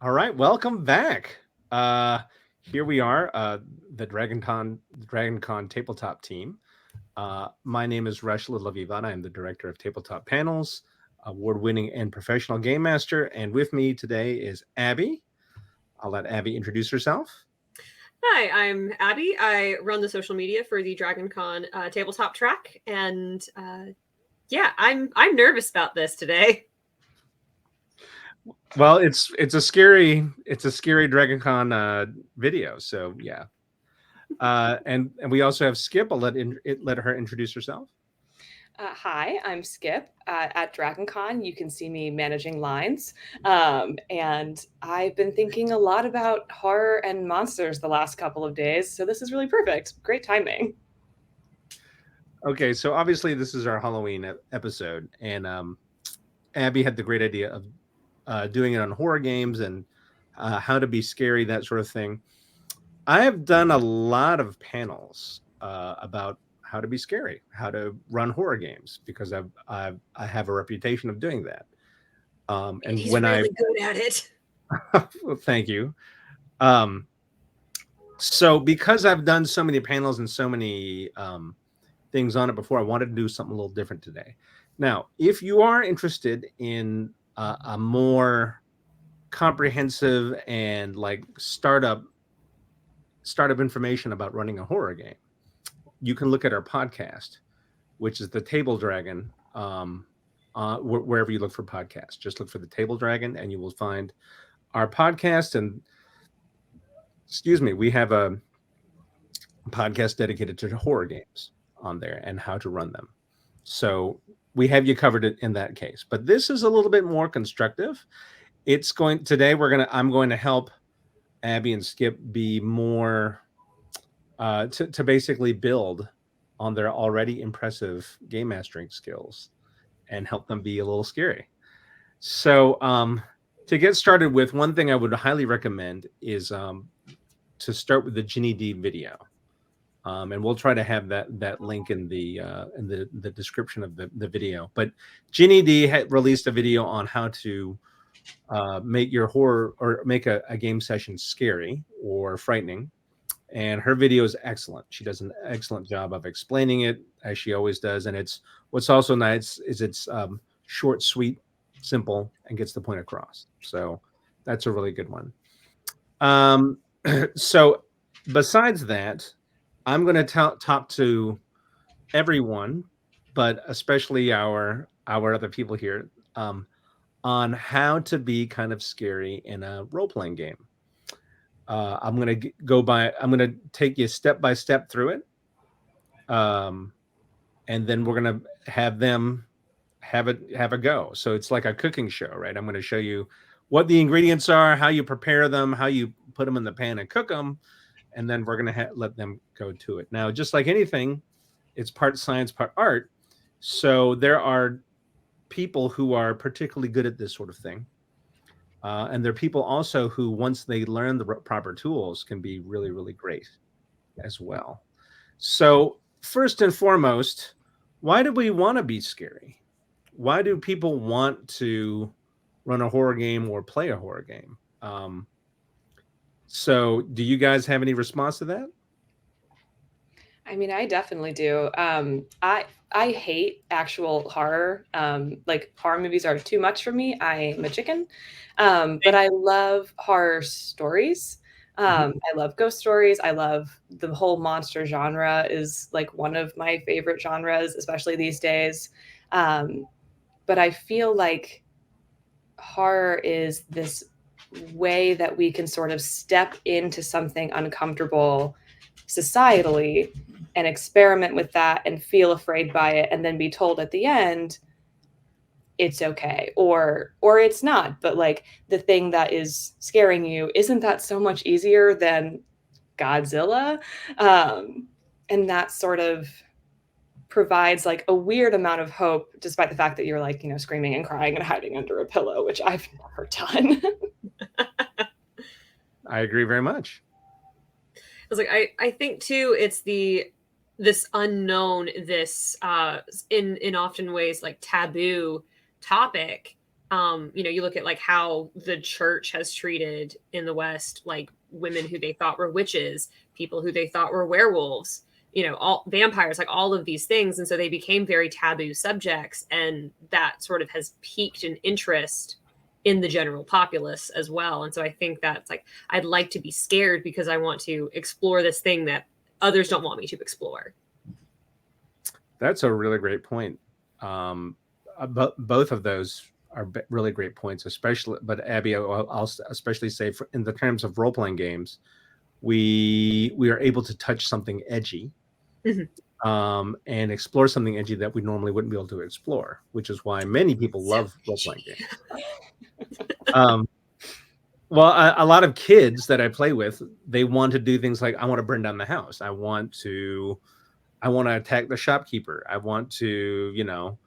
All right, welcome back. Uh, Here we are, the DragonCon tabletop team. My name is Reshla Lavivana. I'm the director of tabletop panels, award-winning and professional game master. And with me today is Abby. I'll let Abby introduce herself. Hi, I'm Abby. I run the social media for the DragonCon tabletop track, and yeah, I'm nervous about this today. Well, it's a scary DragonCon video. So yeah, and we also have Skip. I'll let her introduce herself. Hi, I'm Skip at DragonCon. You can see me managing lines. And I've been thinking a lot about horror and monsters the last couple of days, so this is really perfect. Great timing. Okay, so obviously this is our Halloween episode, and Abby had the great idea of doing it on horror games and how to be scary, that sort of thing. I have done a lot of panels about how to be scary, how to run horror games, because I have a reputation of doing that. And And he's when I really good at it. well, thank you. Um, so because I've done so many panels and so many things on it before, I wanted to do something a little different today. Now, if you are interested in a more comprehensive and like startup information about running a horror game, you can look at our podcast, which is the Table Dragon. Wherever you look for podcasts, just look for the Table Dragon, and you will find our podcast. And excuse me, we have a podcast dedicated to horror games on there and how to run them. So we have you covered it in that case. But this is a little bit more constructive. It's going today. I'm going to help Abby and Skip be more to basically build on their already impressive game mastering skills and help them be a little scary. So, to get started with, one thing I would highly recommend is to start with the Ginny D video. And we'll try to have that link in the description of the video. But Ginny D had released a video on how to make your horror or make a game session scary or frightening, and her video is excellent. She does an excellent job of explaining it, as she always does. And it's what's also nice is it's short, sweet, simple, and gets the point across. So that's a really good one. Um, so besides that, I'm going to talk to everyone, but especially our other people here, on how to be kind of scary in a role playing game. I'm going to go by. I'm going to take you step by step through it, um, and then we're going to have them have a go. So it's like a cooking show, right? I'm going to show you what the ingredients are, how you prepare them, how you put them in the pan and cook them, and then we're going to let them go to it. Now, just like anything, it's part science, part art. So there are people who are particularly good at this sort of thing. And there are people also who, once they learn the proper tools, can be really, really great as well. So, first and foremost, why do we want to be scary? Why do people want to run a horror game or play a horror game? So, do you guys have any response to that? I mean, I definitely do. I hate actual horror. Like horror movies are too much for me. I'm a chicken. But I love horror stories. Mhm. I love ghost stories. I love the whole monster genre is like one of my favorite genres, especially these days. Um, but I feel like horror is this way that we can sort of step into something uncomfortable societally and experiment with that and feel afraid by it and then be told at the end it's okay or it's not, but like the thing that is scaring you, isn't that so much easier than Godzilla? And that sort of provides like a weird amount of hope despite the fact that you're like, screaming and crying and hiding under a pillow, which I've never done. I agree very much. I was like, I think too, it's this unknown, this in often ways like taboo topic You look at like how the church has treated in the West, like women who they thought were witches, people who they thought were werewolves, all vampires, like all of these things. And so they became very taboo subjects. And that sort of has piqued an interest in the general populace as well. And so I think that's like, I'd like to be scared because I want to explore this thing that others don't want me to explore. That's a really great point. Both of those are really great points, but Abby, I'll especially say in the terms of role-playing games, we are able to touch something edgy, and explore something edgy that we normally wouldn't be able to explore, which is why many people love role-playing games. Well, a lot of kids that I play with, they want to do things like, I want to burn down the house. I want to attack the shopkeeper. I want to,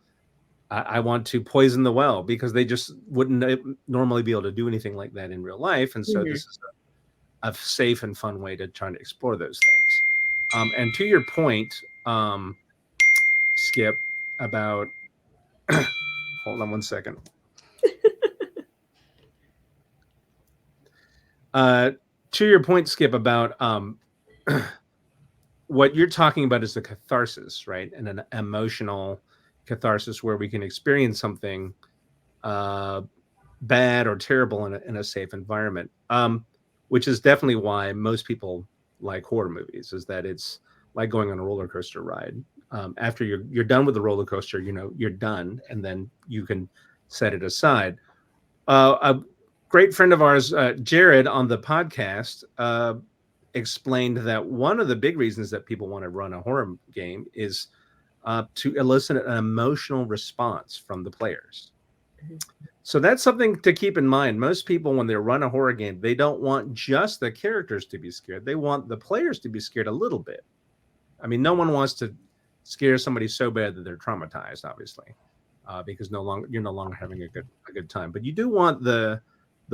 I want to poison the well, because they just wouldn't normally be able to do anything like that in real life. And so this is a safe and fun way to try to explore those things. And to your point, Skip, about hold on one second. To your point, Skip, about what you're talking about is the catharsis, right? And an emotional catharsis where we can experience something bad or terrible in a safe environment, which is definitely why most people like horror movies, is that it's like going on a roller coaster ride. After you're done with the roller coaster, you're done, and then you can set it aside. A great friend of ours, Jared, on the podcast, explained that one of the big reasons that people want to run a horror game is to elicit an emotional response from the players. So that's something to keep in mind. Most people, when they run a horror game, they don't want just the characters to be scared. They want the players to be scared a little bit. I mean, no one wants to scare somebody so bad that they're traumatized, obviously, because you're no longer having a good time. But you do want the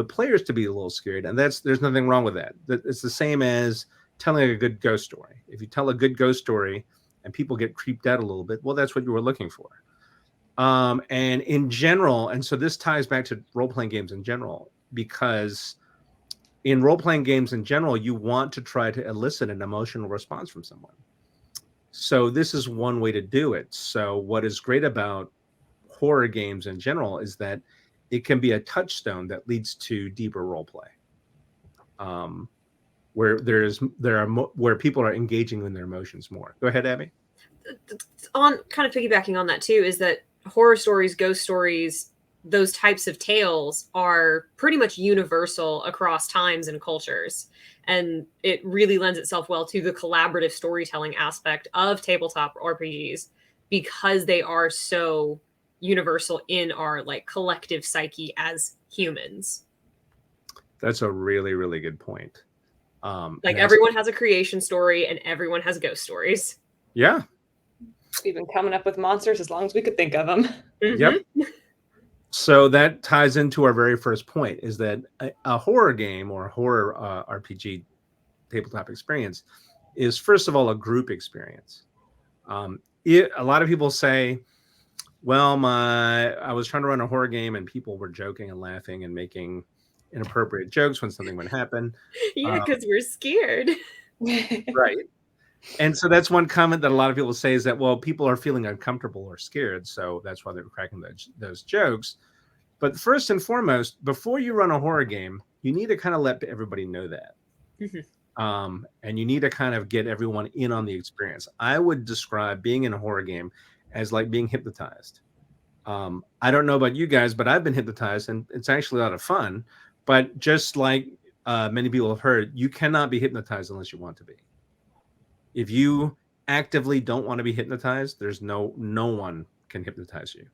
players to be a little scared, and there's nothing wrong with that. It's the same as telling a good ghost story. If you tell a good ghost story and people get creeped out a little bit, well, that's what you were looking for. And in general, and so this ties back to role-playing games in general, because in role-playing games in general, you want to try to elicit an emotional response from someone. So this is one way to do it. So what is great about horror games in general is that it can be a touchstone that leads to deeper role play, where people are engaging in their emotions more. Go ahead, Abby. On kind of piggybacking on that too, is that horror stories, ghost stories, those types of tales are pretty much universal across times and cultures. And it really lends itself well to the collaborative storytelling aspect of tabletop RPGs, because they are so universal in our like collective psyche as humans. That's a really, really good point. Like everyone has a creation story and everyone has ghost stories. Yeah. We've been coming up with monsters as long as we could think of them. Yep. So that ties into our very first point, is that a horror game or a horror RPG tabletop experience is, first of all, a group experience. A lot of people say, well, I was trying to run a horror game and people were joking and laughing and making inappropriate jokes when something would happen. Yeah, because we're scared. Right. And so that's one comment that a lot of people say, is that, well, people are feeling uncomfortable or scared, so that's why they're cracking those jokes. But first and foremost, before you run a horror game, you need to kind of let everybody know that. And you need to kind of get everyone in on the experience. I would describe being in a horror game as like being hypnotized. I don't know about you guys, but I've been hypnotized, and it's actually a lot of fun. But just like many people have heard, you cannot be hypnotized unless you want to be. If you actively don't want to be hypnotized, there's no one can hypnotize you.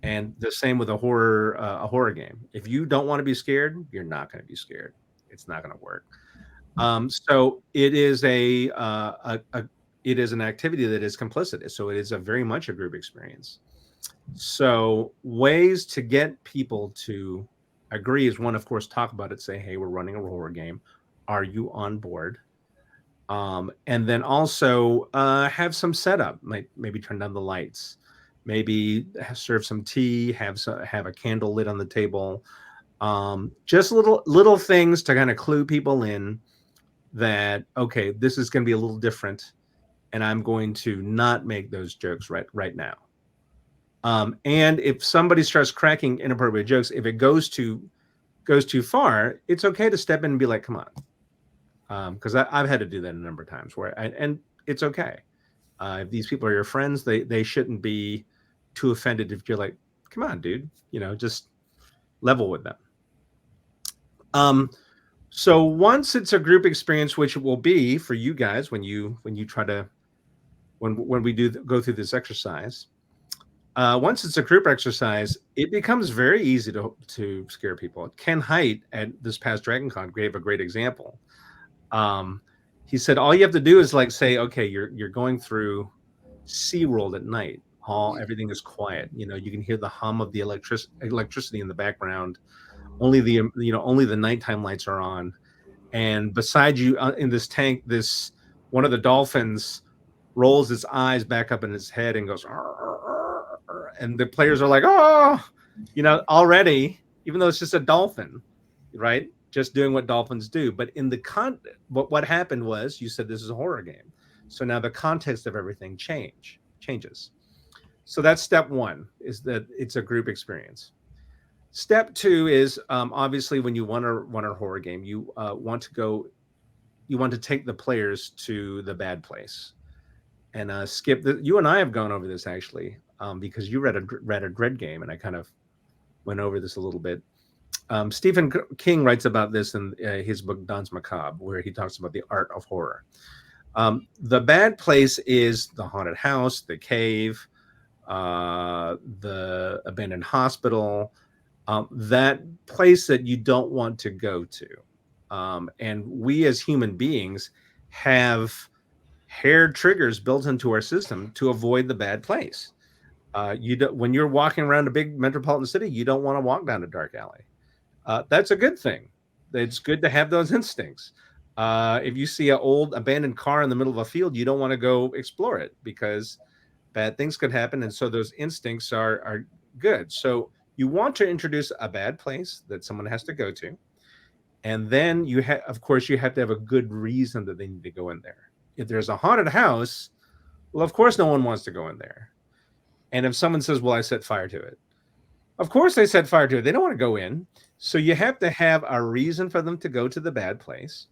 And the same with a horror game. If you don't want to be scared, you're not going to be scared. It's not going to work. So it is it is an activity that is complicit. So it is very much a group experience. So ways to get people to agree is, one, of course, talk about it. Say, hey, we're running a horror game. Are you on board? And then also have some setup. Maybe turn down the lights. maybe serve some tea, have a candle lit on the table. Just little things to kind of clue people in that, okay, this is going to be a little different, and I'm going to not make those jokes right now. And if somebody starts cracking inappropriate jokes, if it goes too far, it's okay to step in and be like, come on. Because I've had to do that a number of times and it's okay. If these people are your friends, they shouldn't be too offended if you're like, come on, dude, just level with them. So once it's a group experience, which it will be for you guys when we do go through this exercise, once it's a group exercise, it becomes very easy to scare people. Ken Haidt at this past DragonCon gave a great example. He said all you have to do is like say, okay, you're going through SeaWorld at night. Everything is quiet. You can hear the hum of the electricity in the background. Only the nighttime lights are on, and beside you in this tank, one of the dolphins rolls its eyes back up in its head and goes, and the players are like, oh, already, even though it's just a dolphin, right? Just doing what dolphins do. But what happened was, you said this is a horror game, so now the context of everything changes. So that's step one, is that it's a group experience. Step two is obviously when you want a horror game, you want to take the players to the bad place. And Skip, you and I have gone over this actually, because you read a Dread game, and I kind of went over this a little bit. Stephen King writes about this in his book Danse Macabre, where he talks about the art of horror. The bad place is the haunted house, the cave, the abandoned hospital, that place that you don't want to go to. And we as human beings have hair triggers built into our system to avoid the bad place. When you're walking around a big metropolitan city, you don't want to walk down a dark alley. That's a good thing. It's good to have those instincts. If you see an old abandoned car in the middle of a field, you don't want to go explore it because bad things could happen. And so those instincts are good. So you want to introduce a bad place that someone has to go to. And then of course, you have to have a good reason that they need to go in there. If there's a haunted house, well, of course, no one wants to go in there. And if someone says, well, I set fire to it, of course they set fire to it. They don't want to go in. So you have to have a reason for them to go to the bad place.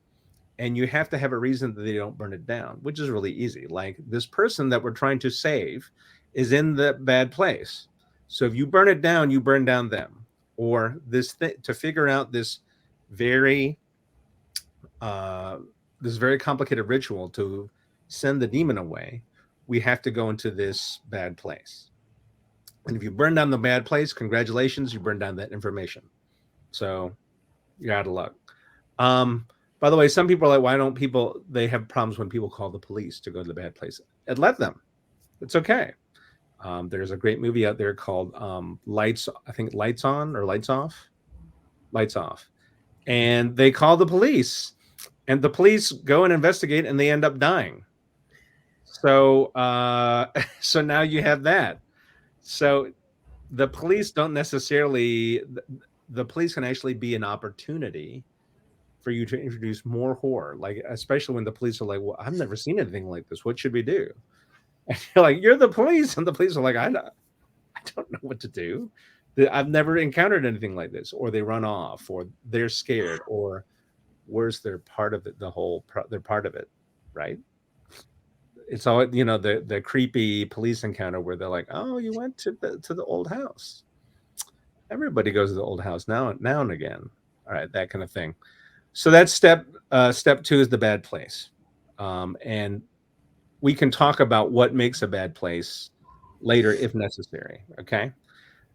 And you have to have a reason that they don't burn it down, which is really easy. Like this person that we're trying to save is in the bad place. So if you burn it down, you burn down them. Or to figure out this very complicated ritual to send the demon away, we have to go into this bad place. And if you burn down the bad place, congratulations, you burn down that information. So you're out of luck. By the way, some people are like, why don't they have problems when people call the police to go to the bad place? And let them. It's okay. There's a great movie out there called Lights On or Lights Off. Lights Off. And they call the police. And the police go and investigate, and they end up dying. So so now you have that. So the police don't necessarily, the police can actually be an opportunity for you to introduce more horror, like especially when the police are like, well, I've never seen anything like this. What should we do? And you're like, you're the police. And the police are like, I don't know what to do. I've never encountered anything like this. Or they run off, or they're scared, or worse, they're part of it, they're part of it, right? It's all, the creepy police encounter where they're like, oh, you went to the old house. Everybody goes to the old house now and again. All right, that kind of thing. So that's step two is the bad place. And we can talk about what makes a bad place later if necessary, okay?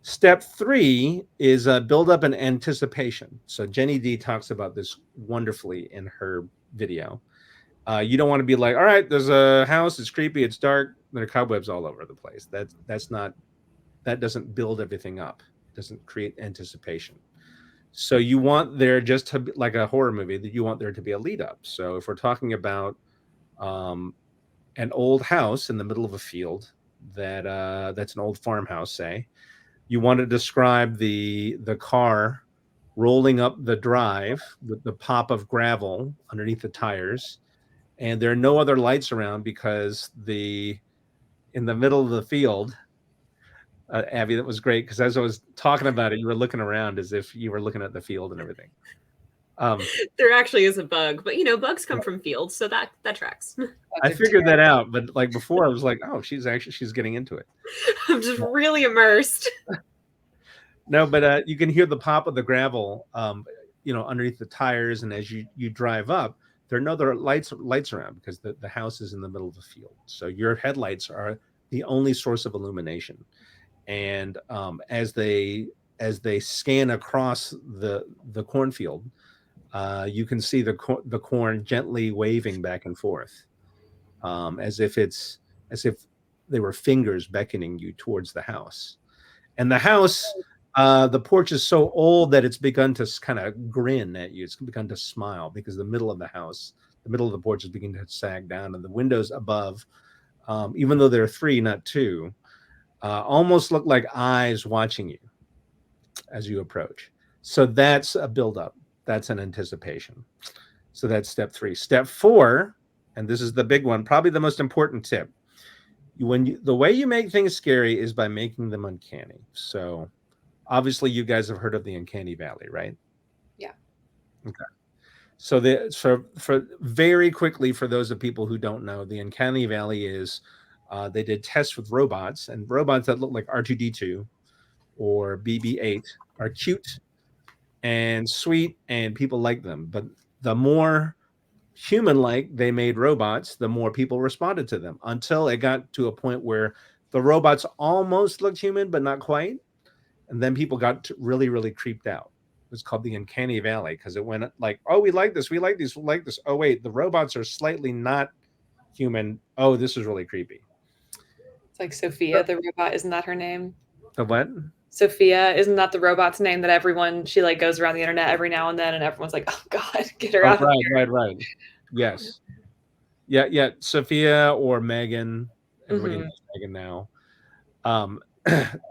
Step three is build up an anticipation. So Jenny D talks about this wonderfully in her video. You don't want to be like, all right, there's a house, it's creepy, it's dark, there are cobwebs all over the place. That doesn't build everything up. It doesn't create anticipation. So you want there just to be like a horror movie, that you want there to be a lead up. So if we're talking about an old house in the middle of a field, that's an old farmhouse, say. You want to describe the car rolling up the drive with the pop of gravel underneath the tires, and there are no other lights around because the in the middle of the field, Abby, that was great because as I was talking about it, you were looking around as if you were looking at the field and everything. There actually is a bug, but bugs come from fields, so that tracks. I figured that out, but like before, I was like, oh, she's getting into it. I'm just really immersed. No, but you can hear the pop of the gravel, underneath the tires, and as you drive up, there are no other lights around because the house is in the middle of the field. So your headlights are the only source of illumination, and as they scan across the cornfield, you can see the corn gently waving back and forth, as if they were fingers beckoning you towards the house. And the house, the porch is so old that it's begun to kind of grin at you. It's begun to smile because the middle of the house, the middle of the porch is beginning to sag down, and the windows above, even though there are 3, not 2, almost look like eyes watching you as you approach. So that's a buildup. That's an anticipation. So that's step 3. Step 4, and this is the big one, probably the most important tip. The way you make things scary is by making them uncanny. So obviously you guys have heard of the uncanny valley, right? Yeah. Okay. So for very quickly, for those of people who don't know, the uncanny valley is they did tests with robots, and robots that look like R2D2 or BB-8 are cute and sweet, and people like them. But the more human-like they made robots, the more people responded to them, until it got to a point where the robots almost looked human, but not quite. And then people got really, really creeped out. It was called the uncanny valley because it went like, oh, we like this, we like this, we like this. Oh, wait, the robots are slightly not human. Oh, this is really creepy. It's like Sophia, the robot. Isn't that her name? The what? Sophia, isn't that the robot's name that she like goes around the internet every now and then, and everyone's like, oh God, get her out of here. Right. Yes. Yeah. Sophia or Megan. Everybody knows Megan now.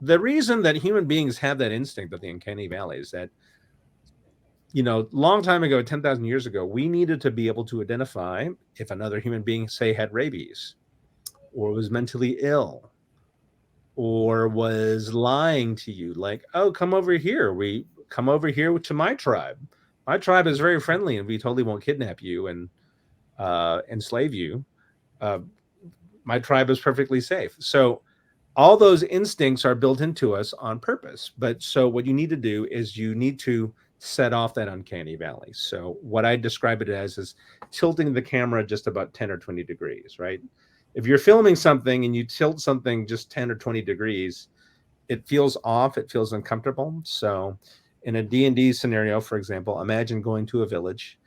The reason that human beings have that instinct of the uncanny valley is that, long time ago, 10,000 years ago, we needed to be able to identify if another human being, say, had rabies or was mentally ill or was lying to you, like, oh, come over here. We come over here to my tribe. My tribe is very friendly, and we totally won't kidnap you and enslave you. My tribe is perfectly safe. So all those instincts are built into us on purpose. But so what you need to do is you need to set off that uncanny valley. So what I describe it as is tilting the camera just about 10 or 20 degrees, right? If you're filming something and you tilt something just 10 or 20 degrees, it feels off, it feels uncomfortable. So in a D&D scenario, for example, imagine going to a village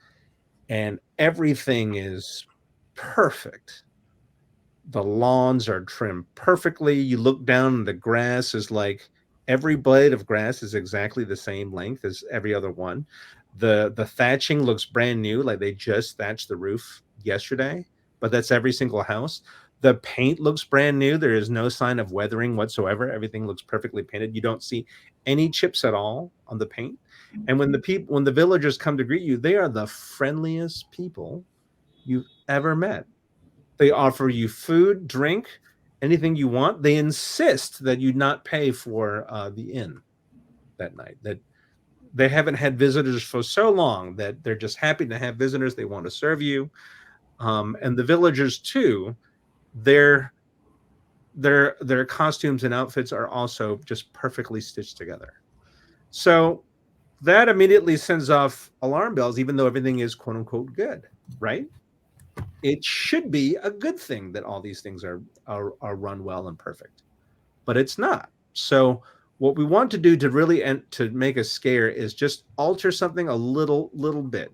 and everything is perfect. The lawns are trimmed perfectly. You look down and the grass is like every blade of grass is exactly the same length as every other one. The thatching looks brand new, like they just thatched the roof yesterday, but that's every single house. The paint looks brand new. There is no sign of weathering whatsoever. Everything looks perfectly painted. You don't see any chips at all on the paint. And when the villagers come to greet you, they are the friendliest people you've ever met. They offer you food, drink, anything you want. They insist that you not pay for the inn that night. That they haven't had visitors for so long that they're just happy to have visitors. They want to serve you, and the villagers too. Their costumes and outfits are also just perfectly stitched together. So that immediately sends off alarm bells, even though everything is quote unquote good, right? It should be a good thing that all these things are run well and perfect, but it's not. So what we want to do to really to make a scare is just alter something a little bit.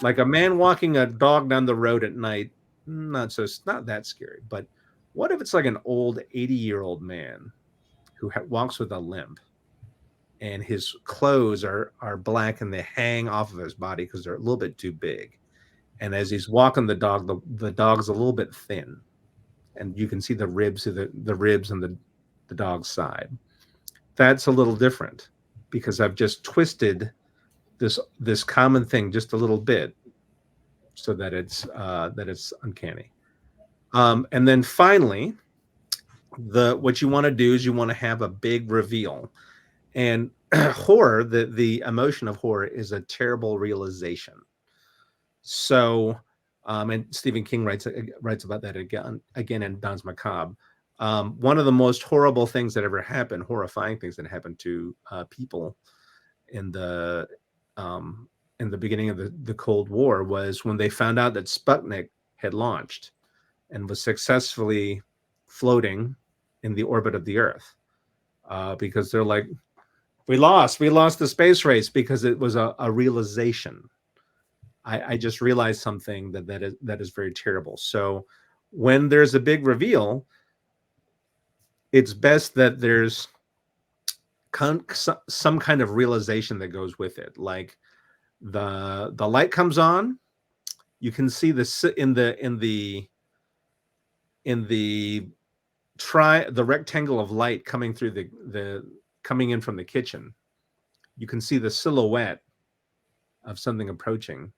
Like a man walking a dog down the road at night, not that scary. But what if it's like an old 80-year-old man who walks with a limp, and his clothes are black and they hang off of his body because they're a little bit too big. And as he's walking the dog, the dog's a little bit thin. and you can see the ribs of the ribs and the dog's side. That's a little different because I've just twisted this common thing just a little bit so that it's uncanny. And then finally, what you want to do is you want to have a big reveal. And horror, the emotion of horror is a terrible realization. So, and Stephen King writes about that again in Danse Macabre. One of the most horrible things that ever happened, horrifying things that happened to people in the beginning of the Cold War, was when they found out that Sputnik had launched and was successfully floating in the orbit of the Earth, because they're like, we lost the space race, because it was a realization. I just realized something that is very terrible. So when there's a big reveal, it's best that there's some kind of realization that goes with it. Like the light comes on, you can see the rectangle of light coming through coming in from the kitchen. You can see the silhouette of something approaching.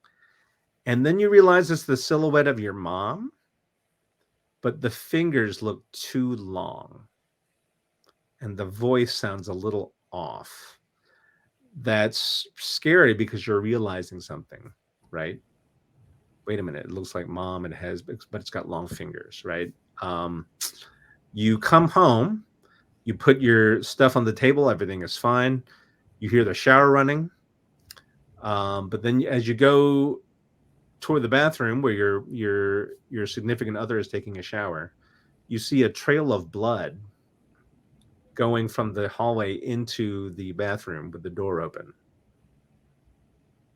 And then you realize it's the silhouette of your mom, but the fingers look too long and the voice sounds a little off. That's scary because you're realizing something, right? Wait a minute, it looks like mom, but it's got long fingers, right? You come home, you put your stuff on the table, everything is fine. You hear the shower running. But then as you go toward the bathroom where your significant other is taking a shower, you see a trail of blood going from the hallway into the bathroom with the door open.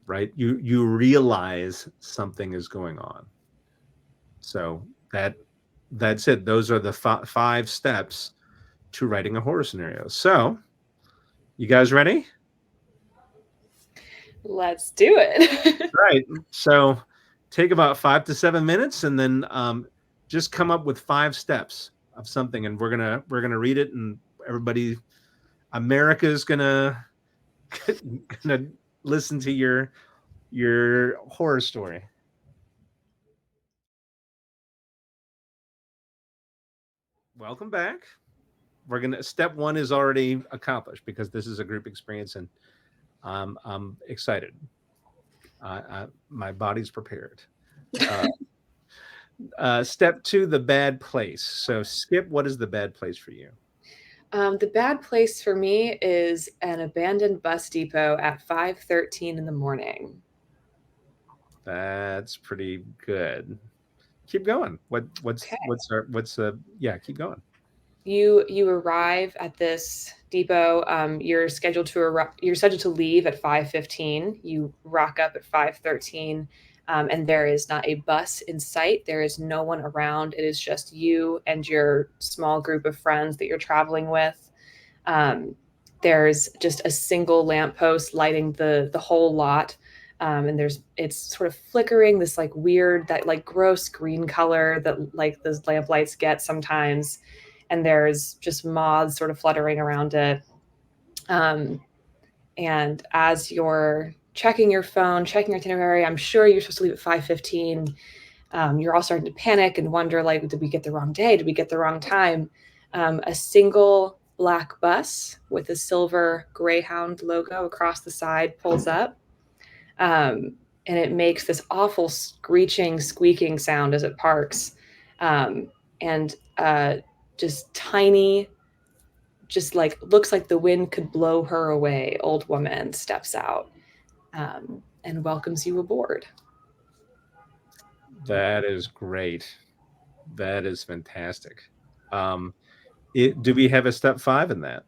Right? You realize something is going on. So that's it. Those are the 5 steps to writing a horror scenario. So, you guys ready? Let's do it. Right. So, take about 5 to 7 minutes, and then just come up with 5 steps of something, and we're gonna read it, and everybody, America's gonna listen to your horror story. Welcome back. Step 1 is already accomplished because this is a group experience, and I'm excited. My body's prepared. Step 2, the bad place. So, Skip, what is the bad place for you? The bad place for me is an abandoned bus depot at 5:13 in the morning. That's pretty good. Keep going. Keep going. You arrive at this depot. You're scheduled to leave at 5:15. You rock up at 5:13, and there is not a bus in sight. There is no one around. It is just you and your small group of friends that you're traveling with. There's just a single lamppost lighting the whole lot. And it's sort of flickering, this like weird, that like gross green color that like those lamp lights get sometimes. And there's just moths sort of fluttering around it. And as you're checking your phone, checking your itinerary, I'm sure you're supposed to leave at 5:15. You're all starting to panic and wonder, like, did we get the wrong day? Did we get the wrong time? A single black bus with a silver Greyhound logo across the side pulls up. And it makes this awful screeching, squeaking sound as it parks. And just tiny, just like looks like the wind could blow her away, old woman steps out and welcomes you aboard. That is great. That is fantastic. Do we have a step 5 in that,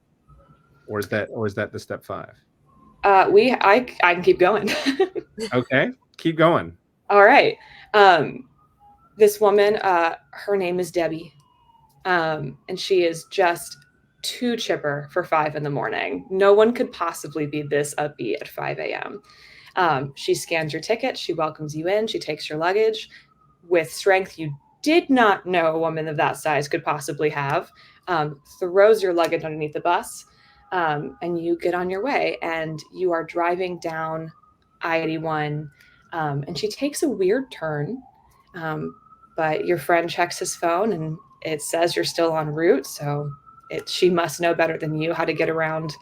or is that the step 5? I can keep going. Okay, keep going. All right. This woman, her name is Debbie, and she is just too chipper for 5 in the morning. No one could possibly be this upbeat at 5 a.m. She scans your ticket. She welcomes you in. She takes your luggage. With strength you did not know a woman of that size could possibly have, throws your luggage underneath the bus, and you get on your way, and you are driving down I-81, and she takes a weird turn, but your friend checks his phone, and it says you're still en route, so she must know better than you how to get around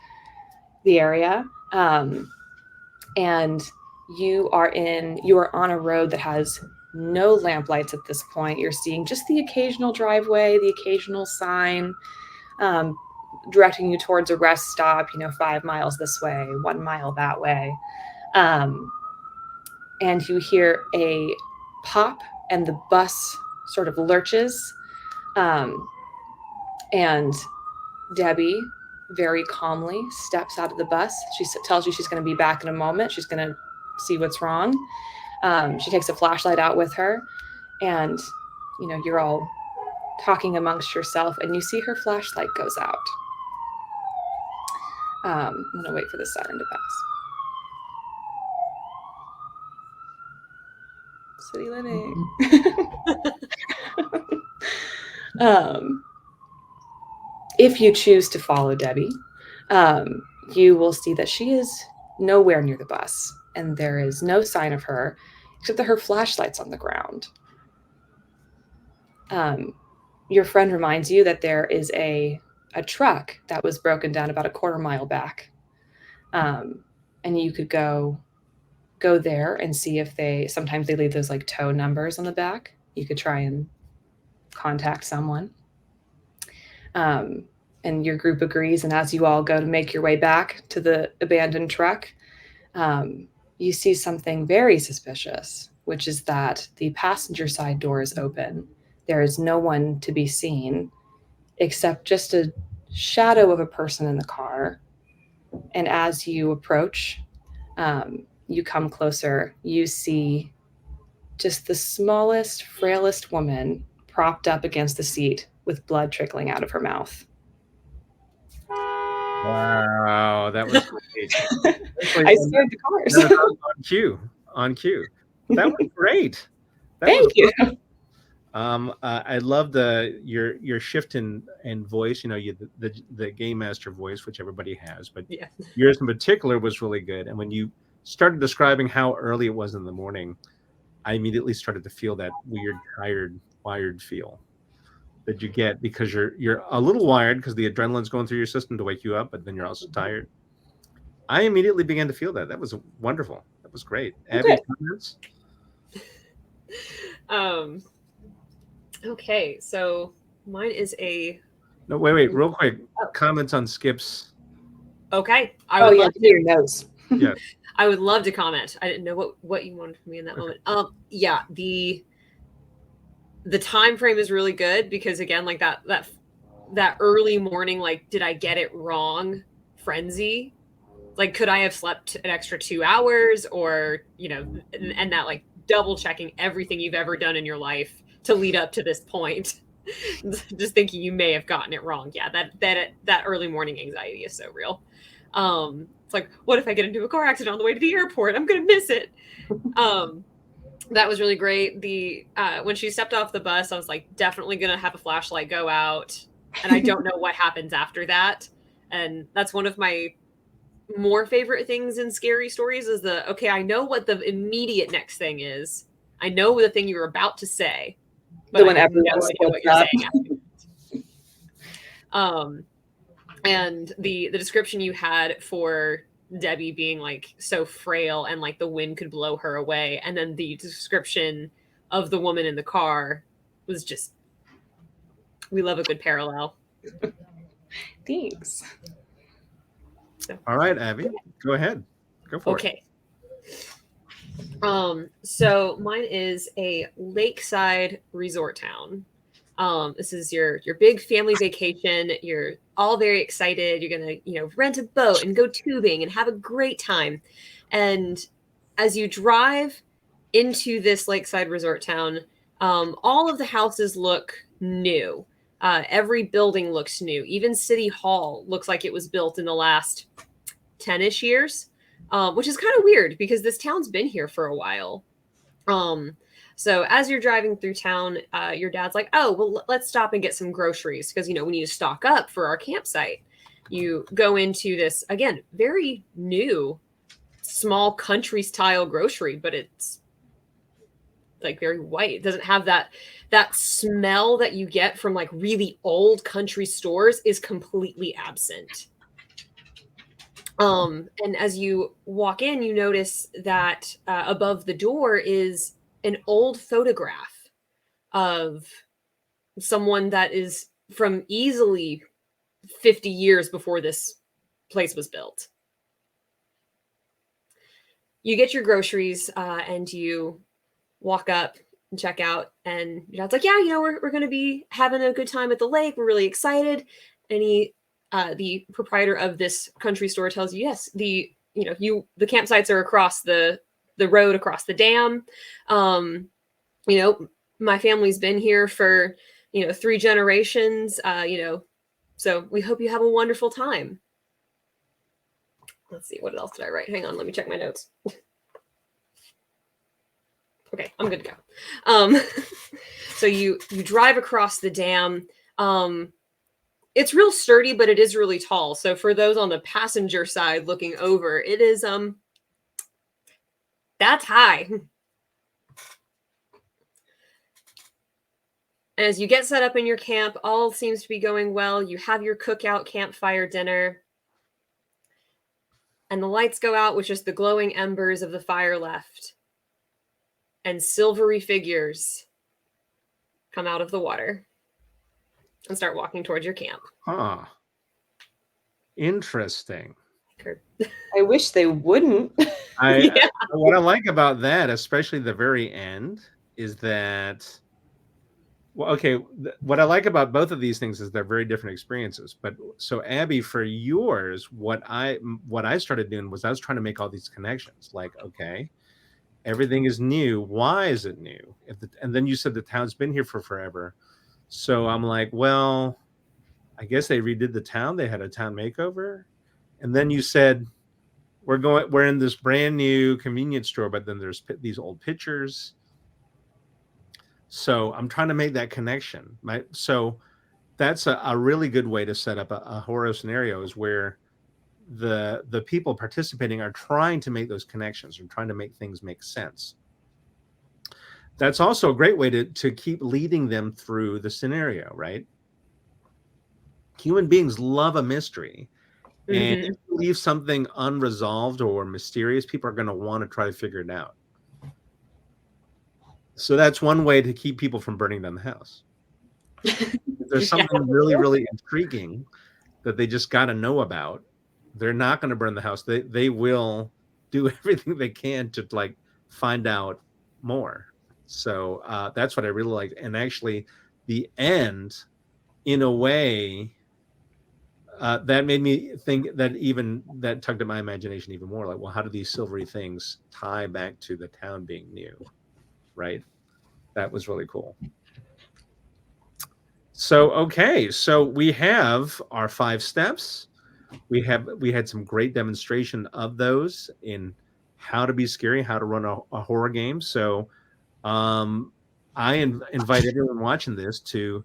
the area. And you are on a road that has no lamp lights at this point. You're seeing just the occasional driveway, the occasional sign, directing you towards a rest stop, 5 miles this way, 1 mile that way. And you hear a pop, and the bus sort of lurches. And Debbie very calmly steps out of the bus. She tells you she's going to be back in a moment. She's going to see what's wrong. She takes a flashlight out with her, and you're all talking amongst yourself, and you see her flashlight goes out. I'm going to wait for the siren to pass. City living. If you choose to follow Debbie, you will see that she is nowhere near the bus, and there is no sign of her except that her flashlight's on the ground. Your friend reminds you that there is a truck that was broken down about a 1/4 mile back, and you could go there and see if sometimes they leave those like tow numbers on the back. You could try and contact someone. And your group agrees, and as you all go to make your way back to the abandoned truck, you see something very suspicious, which is that the passenger side door is open. There is no one to be seen except just a shadow of a person in the car. And as you approach, you come closer, you see just the smallest, frailest woman propped up against the seat with blood trickling out of her mouth. Wow, that was great. I scared the cars. On cue. That was great. Thank you. I love your shift in voice. The game master voice, which everybody has, but yeah. Yours in particular was really good. And when you started describing how early it was in the morning, I immediately started to feel that weird, tired, wired feel that you get because you're a little wired because the adrenaline's going through your system to wake you up, but then you're also tired. I immediately began to feel that. That was wonderful. That was great. Abby, comments? Okay, so mine is No, wait, real quick. Comments on Skip's. Okay. Your notes. Yeah. I would love to comment. I didn't know what you wanted from me in that moment. Yeah, the time frame is really good because again, like that early morning, like, did I get it wrong? Frenzy. Like, could I have slept an extra 2 hours or, and that like double checking everything you've ever done in your life to lead up to this point. Just thinking you may have gotten it wrong. Yeah, that early morning anxiety is so real. It's like, what if I get into a car accident on the way to the airport? I'm going to miss it. That was really great. When she stepped off the bus, I was like, definitely going to have a flashlight go out. And I don't know what happens after that. And that's one of my more favorite things in scary stories is okay, I know what the immediate next thing is. I know the thing you're about to say. But when everyone what you're saying after. And the description you had for Debbie being like so frail and like the wind could blow her away, and then the description of the woman in the car was just, we love a good parallel. Thanks. So. All right, Abby, go ahead. Go for it. Okay. So mine is a lakeside resort town. This is your big family vacation. You're all very excited. You're going to, rent a boat and go tubing and have a great time. And as you drive into this lakeside resort town, all of the houses look new. Every building looks new. Even City Hall looks like it was built in the last 10-ish years, which is kind of weird because this town's been here for a while. So as you're driving through town, your dad's like, oh, well, let's stop and get some groceries because, we need to stock up for our campsite. You go into this, again, very new, small country style grocery, but it's like very white. It doesn't have that smell that you get from like really old country stores is completely absent. And as you walk in, you notice that above the door is an old photograph of someone that is from easily 50 years before this place was built. You get your groceries and you walk up and check out, and your dad's like, yeah, we're going to be having a good time at the lake. We're really excited. And the proprietor of this country store tells you, yes, the campsites are across the road, across the dam. My family's been here for 3 generations. So we hope you have a wonderful time. Let's see, what else did I write? Hang on, let me check my notes. Okay, I'm good to go. So you drive across the dam. It's real sturdy, but it is really tall. So for those on the passenger side looking over, it is that's high. As you get set up in your camp, all seems to be going well. You have your cookout campfire dinner. And the lights go out with just the glowing embers of the fire left. And silvery figures come out of the water and start walking towards your camp. Huh. Interesting. I wish they wouldn't. What I like about that, especially the very end, is that, well, okay, what I like about both of these things is they're very different experiences. But so Abby, for yours, what I started doing was I was trying to make all these connections. Like, okay, everything is new. Why is it new? And then you said the town's been here for forever. So I'm like, well, I guess they redid the town. They had a town makeover. And then you said, we're in this brand new convenience store, but then there's these old pictures. So I'm trying to make that connection. So that's a really good way to set up a horror scenario, is where the people participating are trying to make those connections and trying to make things make sense. That's also a great way to keep leading them through the scenario, right? Human beings love a mystery. And if you leave something unresolved or mysterious, people are going to want to try to figure it out. So that's one way to keep people from burning down the house. If there's something really, really intriguing that they just got to know about, they're not going to burn the house. They will do everything they can to like find out more. So that's what I really liked. And actually, the end, in a way, that made me think that tugged at my imagination even more. Like, well, how do these silvery things tie back to the town being new? Right? That was really cool. So, okay. So we have our 5 steps. We had some great demonstration of those in how to be scary, how to run a horror game. So I invite everyone watching this to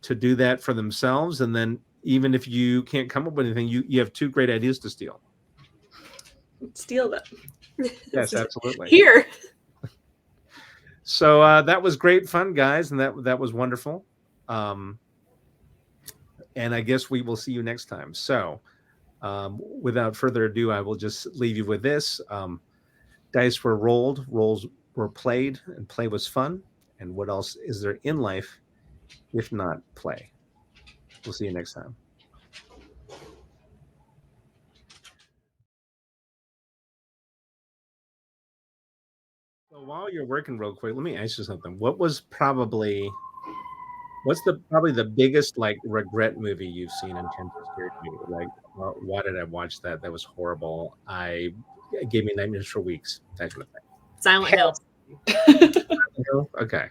do that for themselves. And then even if you can't come up with anything, you have 2 great ideas to steal. Steal them. Yes, absolutely. Here. So that was great fun, guys, and that was wonderful. And I guess we will see you next time. So without further ado, I will just leave you with this. Dice were rolled, roles were played, and play was fun. And what else is there in life if not play? We'll see you next time. So while you're working real quick, let me ask you something. What's probably the biggest like regret movie you've seen in terms of scary movie? Like, why did I watch that? That was horrible. It gave me nightmares for weeks. That kind of thing. Silent Hill. Okay.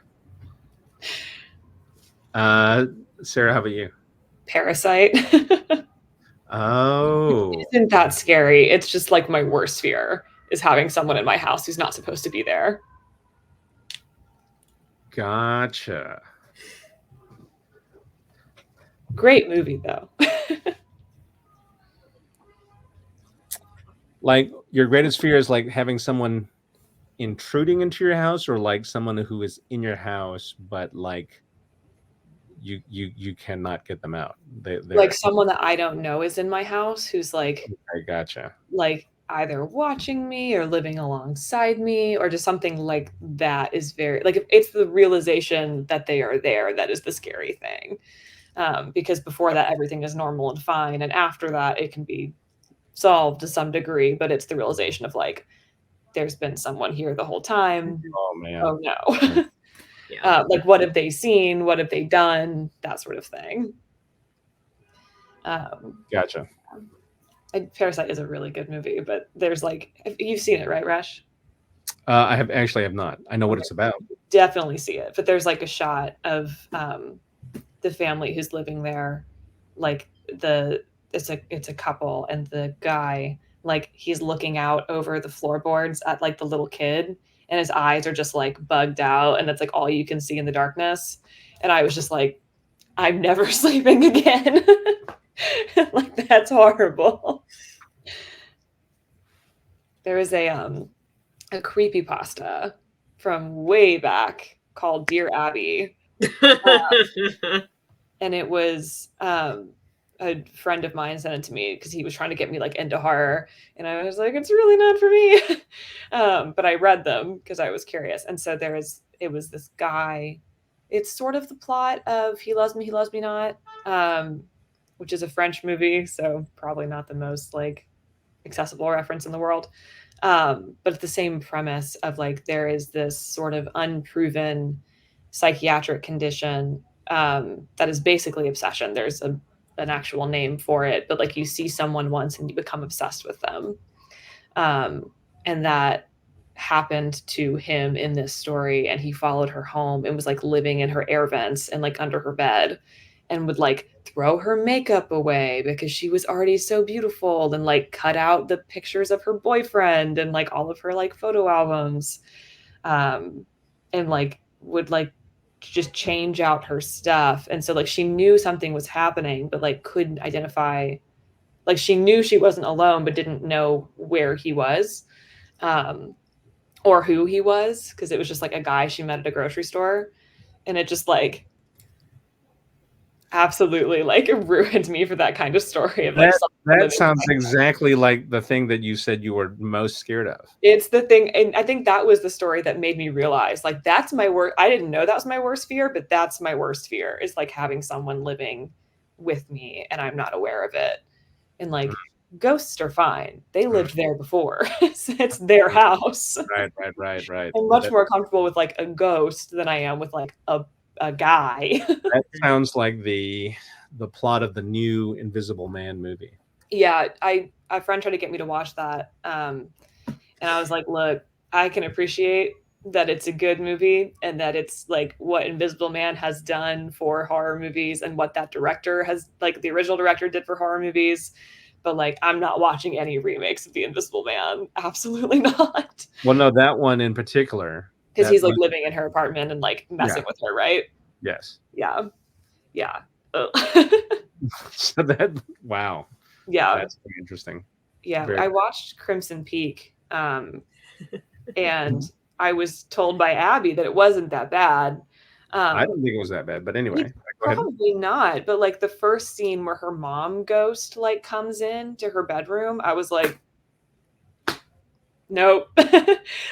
Sarah, how about you? Parasite. Oh. It isn't that scary. It's just like my worst fear is having someone in my house who's not supposed to be there. Gotcha. Great movie though. Like your greatest fear is like having someone intruding into your house, or like someone who is in your house but like you cannot get them out. They're Like someone that I don't know is in my house who's like I gotcha. Either watching me or living alongside me or just something like that is very like if it's the realization that they are there that is the scary thing. Because before that everything is normal and fine, and after that it can be solved to some degree, but it's the realization of like there's been someone here the whole time. Oh man. Oh no. Yeah. Like what have they seen, what have they done, that sort of thing. Gotcha. Parasite is a really good movie, but there's like you've seen it, right, Rash? I have not. I know what it's about. Definitely see it, but there's like a shot of the family who's living there, like it's a couple, and the guy, like he's looking out over the floorboards at like the little kid, and his eyes are just like bugged out, and that's like all you can see in the darkness. And I was just like, I'm never sleeping again. Like that's horrible. There is a creepypasta from way back called Dear Abby. And it was a friend of mine sent it to me because he was trying to get me like into horror, and I was like, it's really not for me. But I read them because I was curious. And so it was this guy. It's sort of the plot of He Loves Me, He Loves Me Not, which is a French movie, so probably not the most like accessible reference in the world. But it's the same premise of like there is this sort of unproven psychiatric condition that is basically obsession. There's an actual name for it, but like you see someone once and you become obsessed with them. And that happened to him in this story, and he followed her home and was like living in her air vents and like under her bed, and would like throw her makeup away because she was already so beautiful, and like cut out the pictures of her boyfriend and like all of her like photo albums, and like would like just change out her stuff. And so like she knew something was happening but like couldn't identify, like she knew she wasn't alone but didn't know where he was or who he was, because it was just like a guy she met at a grocery store. And it just like absolutely like ruined me for that kind of story of like that sounds exactly like the thing that you said you were most scared of. It's the thing, and I think that was the story that made me realize like that's my worst. I didn't know that was my worst fear, but that's my worst fear, is like having someone living with me and I'm not aware of it. And like ghosts are fine, they lived there before. It's their house. Right. I'm much more comfortable with like a ghost than I am with like a guy. That sounds like the plot of the new Invisible Man movie. Yeah, a friend tried to get me to watch that, and I was like, look, I can appreciate that it's a good movie and that it's like what Invisible Man has done for horror movies and what that director has, like the original director did for horror movies, but like I'm not watching any remakes of The Invisible Man. Absolutely not. Well, no, that one in particular, because he's like living in her apartment and like messing Yeah. with her, right? Yes. Yeah. So that, wow. Yeah, That's very interesting. yeah. Very- I watched Crimson Peak, and I was told by Abby that it wasn't that bad. I don't think it was that bad, but anyway, go ahead. Probably not. But like the first scene where her mom ghost like comes in to her bedroom, I was like, nope.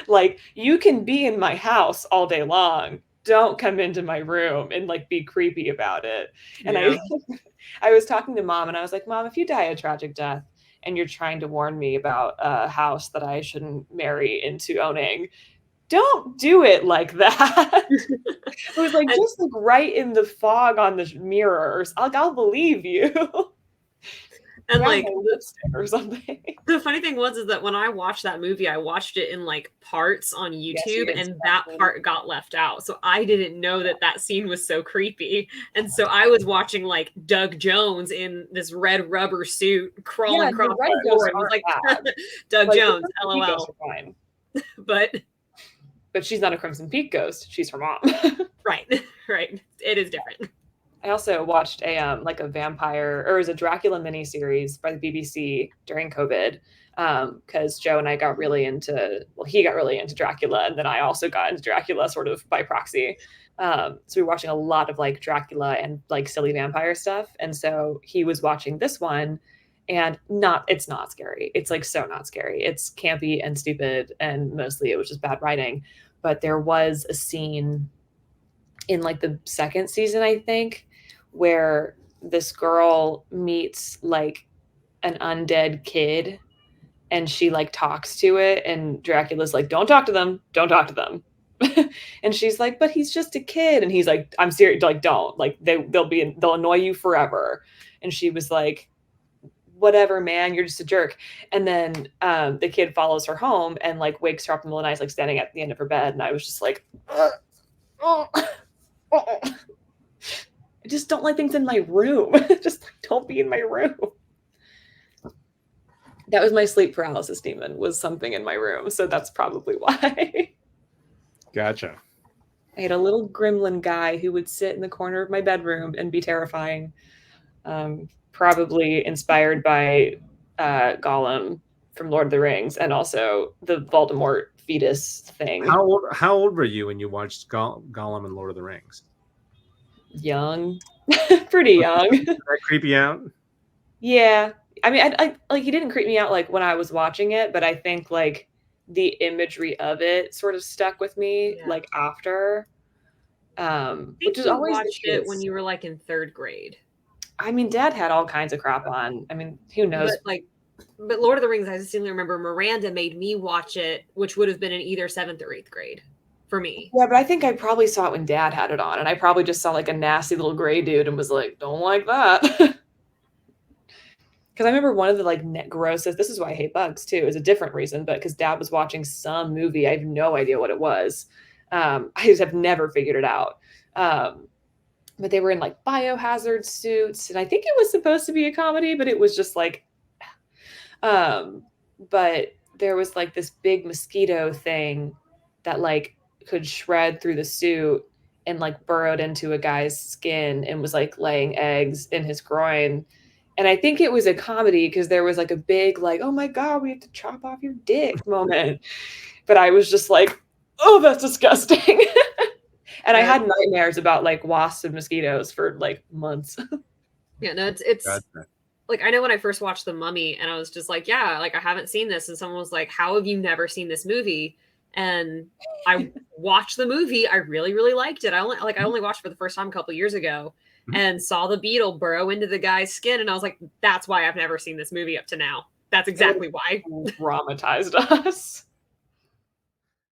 Like you can be in my house all day long. Don't come into my room and like be creepy about it. And Yeah. I was talking to Mom and I was like, Mom, if you die a tragic death and you're trying to warn me about a house that I shouldn't marry into owning, don't do it like that. It was like, just like right in the fog on the mirrors. I'll believe you. And Grab like my lipstick or something. the funny thing was is that when I watched that movie, I watched it in like parts on YouTube, did. and that part got left out. So I didn't know that scene was so creepy. And so I was watching like Doug Jones in this red rubber suit crawling across the floor, and was like, Doug Like, Jones, the LOL. are fine. But but she's not a Crimson Peak ghost. She's her mom. Right. Right. It is different. I also watched a like a vampire, or it was a Dracula miniseries by the BBC during COVID, because Joe and I got really into, well, he got really into Dracula, and then I also got into Dracula sort of by proxy. So we were watching a lot of like Dracula and like silly vampire stuff, and so he was watching this one, and it's not scary. It's like so not scary. It's campy and stupid, and mostly it was just bad writing. But there was a scene in like the second season, I think, where this girl meets like an undead kid, and she like talks to it, and Dracula's like, don't talk to them, don't talk to them. And she's like, but he's just a kid, and he's like, I'm serious, like, don't, like, they'll annoy you forever. And she was like, whatever, man, you're just a jerk. And then the kid follows her home and like wakes her up in the middle of the night, like standing at the end of her bed, and I was just like, oh. I just don't like things in my room. Just like, don't be in my room. That was my sleep paralysis demon, was something in my room. So that's probably why. Gotcha. I had a little gremlin guy who would sit in the corner of my bedroom and be terrifying. Probably inspired by Gollum from Lord of the Rings, and also the Voldemort fetus thing. How old were you when you watched Gollum and Lord of the Rings? Young. Pretty young. Did that creep you out? Yeah. I mean, I like, he didn't creep me out like when I was watching it, but I think like the imagery of it sort of stuck with me like after. Which is always watched it when you were like in third grade. I mean, Dad had all kinds of crap on. I mean, who knows? But Lord of the Rings, I distinctly remember Miranda made me watch it, which would have been in either 7th or 8th grade for me. Yeah, but I think I probably saw it when Dad had it on, and I probably just saw like a nasty little gray dude and was like, don't like that. Because I remember one of the like grossest, this is why I hate bugs too, is a different reason, but because Dad was watching some movie, I have no idea what it was. I just have never figured it out. But they were in like biohazard suits, and I think it was supposed to be a comedy, but it was just like, but there was like this big mosquito thing that like could shred through the suit and like burrowed into a guy's skin and was like laying eggs in his groin. And I think it was a comedy because there was like a big like, oh my God, we have to chop off your dick moment. But I was just like, oh, that's disgusting. And I had nightmares about like wasps and mosquitoes for like months. Yeah, no, it's Gotcha. like, I know when I first watched The Mummy, and I was just like, yeah, like I haven't seen this. And someone was like, how have you never seen this movie? And I watched the movie. I really, really liked it. I only watched it for the first time a couple of years ago, and saw the beetle burrow into the guy's skin. And I was like, that's why I've never seen this movie up to now. That's exactly why. Traumatized us.